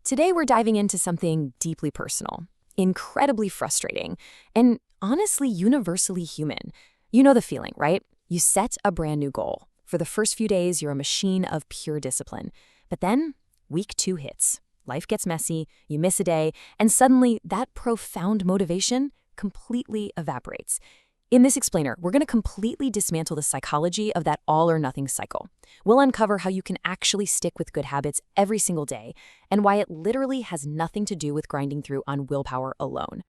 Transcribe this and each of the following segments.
Today we're diving into something deeply personal, incredibly frustrating, and honestly universally human. You know the feeling, right? You set a brand new goal. For the first few days, you're a machine of pure discipline. But then, week 2 hits. Life gets messy, you miss a day, and suddenly that profound motivation completely evaporates. In this explainer, we're going to completely dismantle the psychology of that all-or-nothing cycle. We'll uncover how you can actually stick with good habits every single day, and why it literally has nothing to do with grinding through on willpower alone.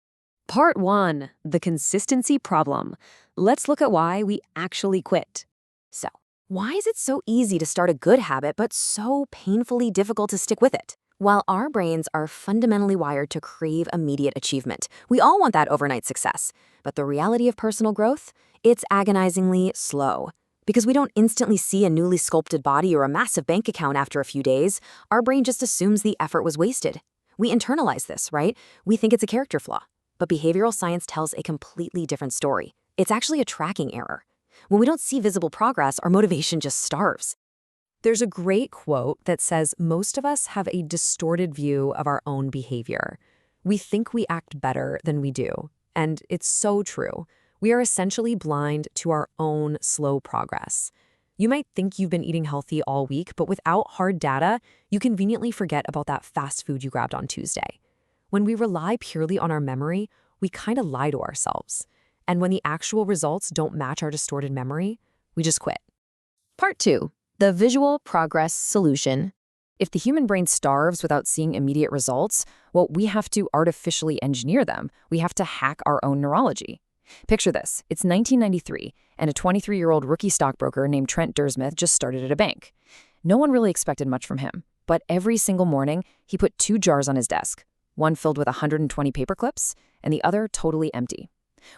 Part 1. The consistency problem. Let's look at why we actually quit. So, why is it so easy to start a good habit, but so painfully difficult to stick with it? While our brains are fundamentally wired to crave immediate achievement, we all want that overnight success. But the reality of personal growth? It's agonizingly slow. Because we don't instantly see a newly sculpted body or a massive bank account after a few days, our brain just assumes the effort was wasted. We internalize this, right? We think it's a character flaw. But behavioral science tells a completely different story. It's actually a tracking error. When we don't see visible progress, our motivation just starves. There's a great quote that says most of us have a distorted view of our own behavior. We think we act better than we do. And it's so true. We are essentially blind to our own slow progress. You might think you've been eating healthy all week, but without hard data, you conveniently forget about that fast food you grabbed on Tuesday. When we rely purely on our memory, we kind of lie to ourselves. And when the actual results don't match our distorted memory, we just quit. Part 2. The visual progress solution. If the human brain starves without seeing immediate results, well, we have to artificially engineer them. We have to hack our own neurology. Picture this. It's 1993, and a 23-year-old rookie stockbroker named Trent Dursmith just started at a bank. No one really expected much from him, but every single morning, he put 2 jars on his desk, one filled with 120 paper clips, and the other totally empty.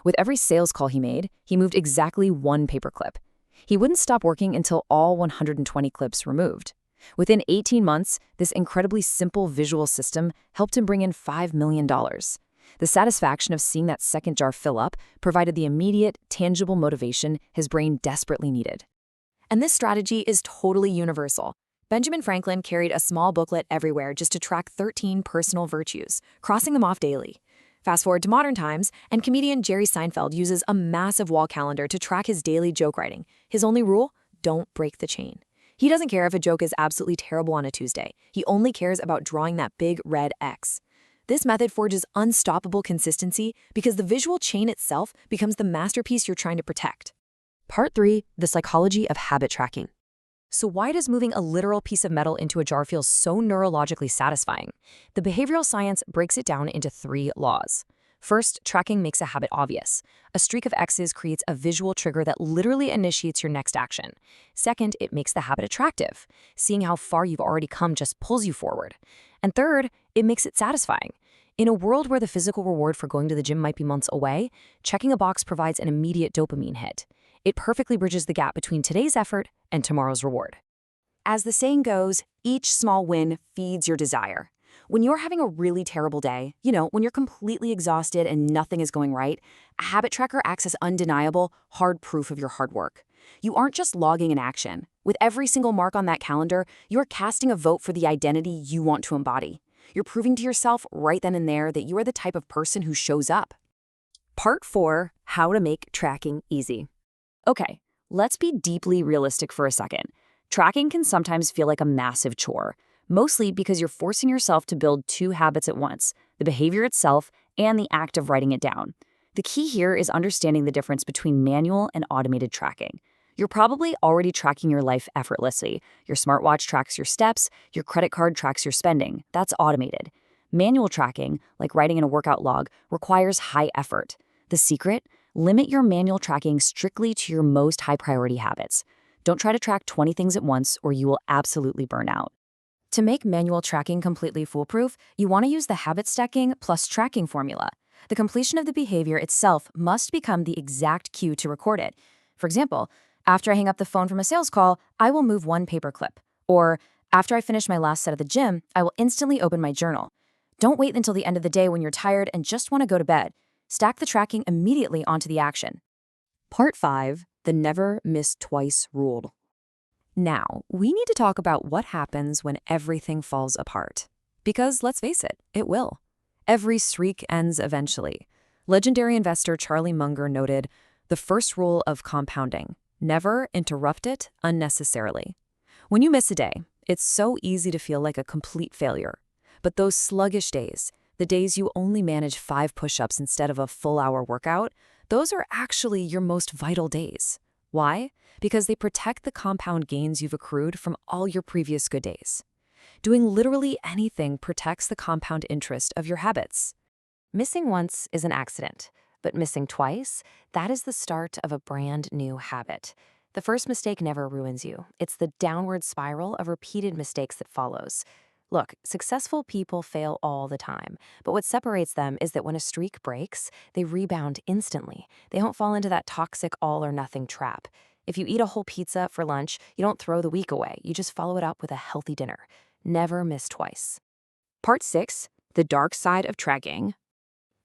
With every sales call he made, he moved exactly 1 paper clip. He wouldn't stop working until all 120 clips were moved. Within 18 months, this incredibly simple visual system helped him bring in $5 million. The satisfaction of seeing that second jar fill up provided the immediate, tangible motivation his brain desperately needed. And this strategy is totally universal. Benjamin Franklin carried a small booklet everywhere just to track 13 personal virtues, crossing them off daily. Fast forward to modern times, and comedian Jerry Seinfeld uses a massive wall calendar to track his daily joke writing. His only rule? Don't break the chain. He doesn't care if a joke is absolutely terrible on a Tuesday. He only cares about drawing that big red X. This method forges unstoppable consistency because the visual chain itself becomes the masterpiece you're trying to protect. Part 3. The psychology of habit tracking. So why does moving a literal piece of metal into a jar feel so neurologically satisfying? The behavioral science breaks it down into 3 laws. First, tracking makes a habit obvious. A streak of X's creates a visual trigger that literally initiates your next action. Second, it makes the habit attractive. Seeing how far you've already come just pulls you forward. And third, it makes it satisfying. In a world where the physical reward for going to the gym might be months away, checking a box provides an immediate dopamine hit. It perfectly bridges the gap between today's effort and tomorrow's reward. As the saying goes, each small win feeds your desire. When you're having a really terrible day, when you're completely exhausted and nothing is going right, a habit tracker acts as undeniable, hard proof of your hard work. You aren't just logging an action. With every single mark on that calendar, you're casting a vote for the identity you want to embody. You're proving to yourself right then and there that you are the type of person who shows up. Part 4. How to make tracking easy. Okay, let's be deeply realistic for a second. Tracking can sometimes feel like a massive chore, mostly because you're forcing yourself to build 2 habits at once, the behavior itself and the act of writing it down. The key here is understanding the difference between manual and automated tracking. You're probably already tracking your life effortlessly. Your smartwatch tracks your steps, your credit card tracks your spending. That's automated. Manual tracking, like writing in a workout log, requires high effort. The secret? Limit your manual tracking strictly to your most high-priority habits. Don't try to track 20 things at once or you will absolutely burn out. To make manual tracking completely foolproof, you want to use the habit stacking plus tracking formula. The completion of the behavior itself must become the exact cue to record it. For example, after I hang up the phone from a sales call, I will move 1 paper clip. Or, after I finish my last set at the gym, I will instantly open my journal. Don't wait until the end of the day when you're tired and just want to go to bed. Stack the tracking immediately onto the action. Part 5. The never miss twice rule. Now, we need to talk about what happens when everything falls apart. Because, let's face it, it will. Every streak ends eventually. Legendary investor Charlie Munger noted, "The first rule of compounding: never interrupt it unnecessarily." When you miss a day, it's so easy to feel like a complete failure. But those sluggish days, the days you only manage 5 push-ups instead of a full-hour workout, those are actually your most vital days. Why? Because they protect the compound gains you've accrued from all your previous good days. Doing literally anything protects the compound interest of your habits. Missing once is an accident, but missing twice, that is the start of a brand new habit. The first mistake never ruins you. It's the downward spiral of repeated mistakes that follows. Look, successful people fail all the time, but what separates them is that when a streak breaks, they rebound instantly. They don't fall into that toxic all-or-nothing trap. If you eat a whole pizza for lunch, you don't throw the week away. You just follow it up with a healthy dinner. Never miss twice. Part 6, the dark side of tracking.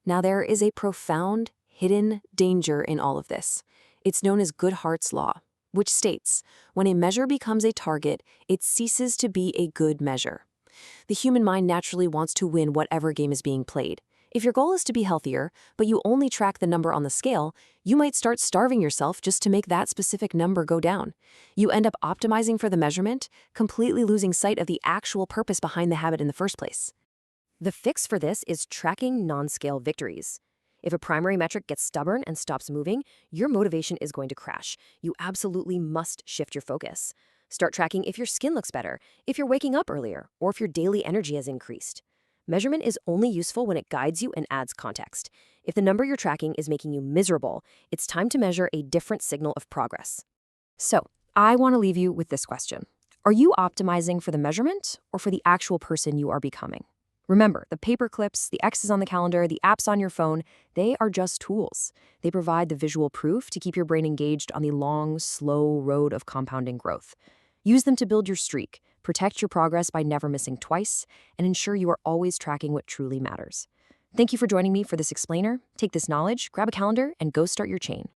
Now, there is a profound, hidden danger in all of this. It's known as Goodhart's Law, which states, when a measure becomes a target, it ceases to be a good measure. The human mind naturally wants to win whatever game is being played. If your goal is to be healthier, but you only track the number on the scale, you might start starving yourself just to make that specific number go down. You end up optimizing for the measurement, completely losing sight of the actual purpose behind the habit in the first place. The fix for this is tracking non-scale victories. If a primary metric gets stubborn and stops moving, your motivation is going to crash. You absolutely must shift your focus. Start tracking if your skin looks better, if you're waking up earlier, or if your daily energy has increased. Measurement is only useful when it guides you and adds context. If the number you're tracking is making you miserable, it's time to measure a different signal of progress. So, I want to leave you with this question. Are you optimizing for the measurement or for the actual person you are becoming? Remember, the paper clips, the X's on the calendar, the apps on your phone, they are just tools. They provide the visual proof to keep your brain engaged on the long, slow road of compounding growth. Use them to build your streak, protect your progress by never missing twice, and ensure you are always tracking what truly matters. Thank you for joining me for this explainer. Take this knowledge, grab a calendar, and go start your chain.